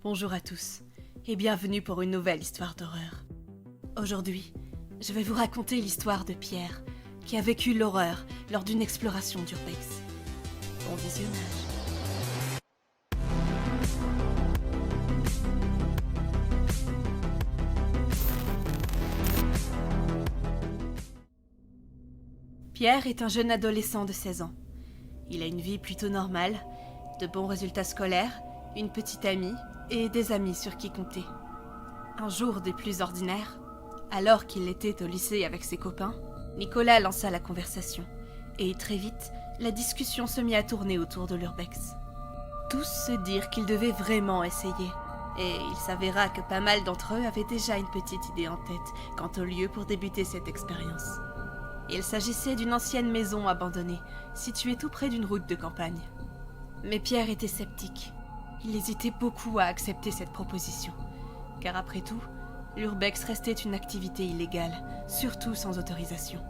Bonjour à tous, et bienvenue pour une nouvelle histoire d'horreur. Aujourd'hui, je vais vous raconter l'histoire de Pierre, qui a vécu l'horreur lors d'une exploration d'Urbex. Bon visionnage. Pierre est un jeune adolescent de 16 ans. Il a une vie plutôt normale, de bons résultats scolaires, une petite amie et des amis sur qui compter. Un jour des plus ordinaires, alors qu'il était au lycée avec ses copains, Nicolas lança la conversation. Et très vite, la discussion se mit à tourner autour de l'Urbex. Tous se dirent qu'ils devaient vraiment essayer. Et il s'avéra que pas mal d'entre eux avaient déjà une petite idée en tête quant au lieu pour débuter cette expérience. Il s'agissait d'une ancienne maison abandonnée, située tout près d'une route de campagne. Mais Pierre était sceptique. Il hésitait beaucoup à accepter cette proposition. Car après tout, l'Urbex restait une activité illégale, surtout sans autorisation.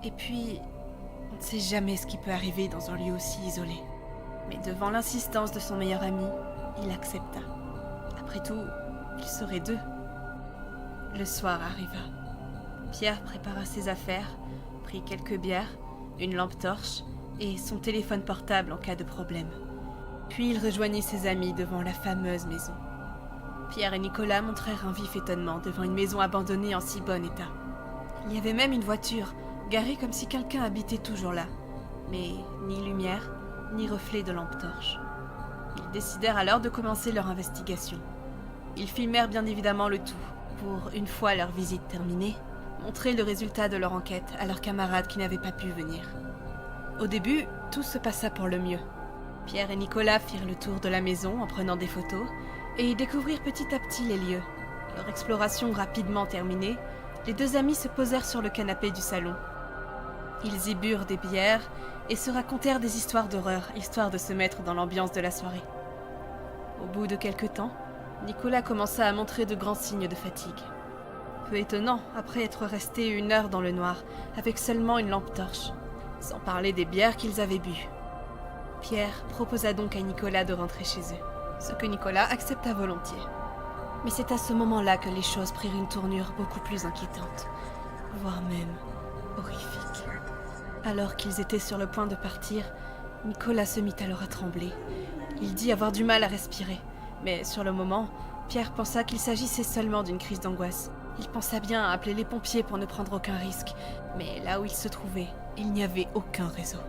Et puis, on ne sait jamais ce qui peut arriver dans un lieu aussi isolé. Mais devant l'insistance de son meilleur ami, il accepta. Après tout, ils seraient deux. Le soir arriva. Pierre prépara ses affaires, prit quelques bières, une lampe torche et son téléphone portable en cas de problème. Puis il rejoignit ses amis devant la fameuse maison. Pierre et Nicolas montrèrent un vif étonnement devant une maison abandonnée en si bon état. Il y avait même une voiture, garée comme si quelqu'un habitait toujours là. Mais ni lumière, ni reflet de lampe torche. Ils décidèrent alors de commencer leur investigation. Ils filmèrent bien évidemment le tout, pour, une fois leur visite terminée, montrer le résultat de leur enquête à leurs camarades qui n'avaient pas pu venir. Au début, tout se passa pour le mieux. Pierre et Nicolas firent le tour de la maison en prenant des photos et découvrirent petit à petit les lieux. Leur exploration rapidement terminée, les deux amis se posèrent sur le canapé du salon. Ils y burent des bières et se racontèrent des histoires d'horreur, histoire de se mettre dans l'ambiance de la soirée. Au bout de quelque temps, Nicolas commença à montrer de grands signes de fatigue. Peu étonnant, après être resté 1 heure dans le noir, avec seulement une lampe torche, sans parler des bières qu'ils avaient bues. Pierre proposa donc à Nicolas de rentrer chez eux, ce que Nicolas accepta volontiers. Mais c'est à ce moment-là que les choses prirent une tournure beaucoup plus inquiétante, voire même horrifique. Alors qu'ils étaient sur le point de partir, Nicolas se mit alors à trembler. Il dit avoir du mal à respirer, mais sur le moment, Pierre pensa qu'il s'agissait seulement d'une crise d'angoisse. Il pensa bien à appeler les pompiers pour ne prendre aucun risque, mais là où il se trouvait, il n'y avait aucun réseau.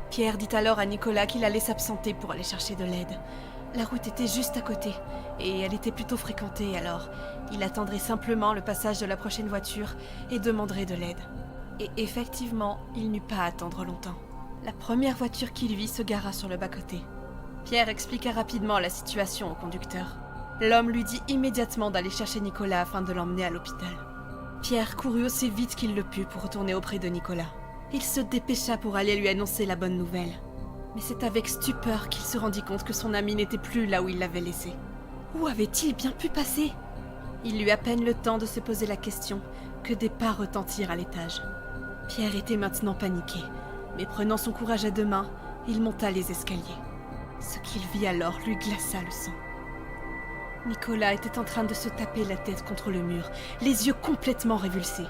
Pierre dit alors à Nicolas qu'il allait s'absenter pour aller chercher de l'aide. La route était juste à côté, et elle était plutôt fréquentée, alors il attendrait simplement le passage de la prochaine voiture et demanderait de l'aide. Et effectivement, il n'eut pas à attendre longtemps. La première voiture qu'il vit se gara sur le bas-côté. Pierre expliqua rapidement la situation au conducteur. L'homme lui dit immédiatement d'aller chercher Nicolas afin de l'emmener à l'hôpital. Pierre courut aussi vite qu'il le put pour retourner auprès de Nicolas. Il se dépêcha pour aller lui annoncer la bonne nouvelle. Mais c'est avec stupeur qu'il se rendit compte que son ami n'était plus là où il l'avait laissé. Où avait-il bien pu passer? Il eut à peine le temps de se poser la question que des pas retentirent à l'étage. Pierre était maintenant paniqué, mais prenant son courage à 2 mains, il monta les escaliers. Ce qu'il vit alors lui glaça le sang. Nicolas était en train de se taper la tête contre le mur, les yeux complètement révulsés,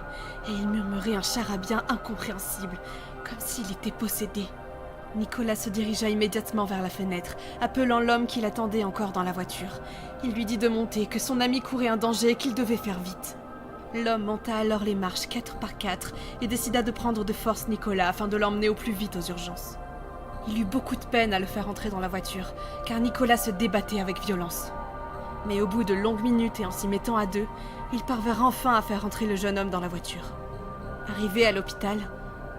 et il murmurait un charabia incompréhensible, comme s'il était possédé. Nicolas se dirigea immédiatement vers la fenêtre, appelant l'homme qui l'attendait encore dans la voiture. Il lui dit de monter, que son ami courait un danger et qu'il devait faire vite. L'homme monta alors les marches 4 par 4 et décida de prendre de force Nicolas afin de l'emmener au plus vite aux urgences. Il eut beaucoup de peine à le faire entrer dans la voiture, car Nicolas se débattait avec violence. Mais au bout de longues minutes et en s'y mettant à 2, ils parvinrent enfin à faire entrer le jeune homme dans la voiture. Arrivé à l'hôpital,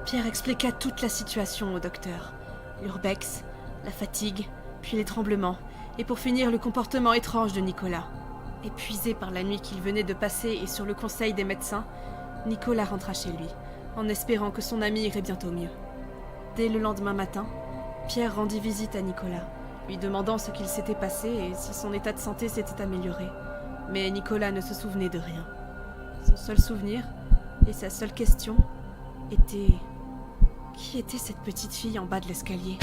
Pierre expliqua toute la situation au docteur. L'urbex, la fatigue, puis les tremblements, et pour finir le comportement étrange de Nicolas. Épuisé par la nuit qu'il venait de passer et sur le conseil des médecins, Nicolas rentra chez lui, en espérant que son ami irait bientôt mieux. Dès le lendemain matin, Pierre rendit visite à Nicolas, lui demandant ce qu'il s'était passé et si son état de santé s'était amélioré. Mais Nicolas ne se souvenait de rien. Son seul souvenir, et sa seule question, était... Qui était cette petite fille en bas de l'escalier ?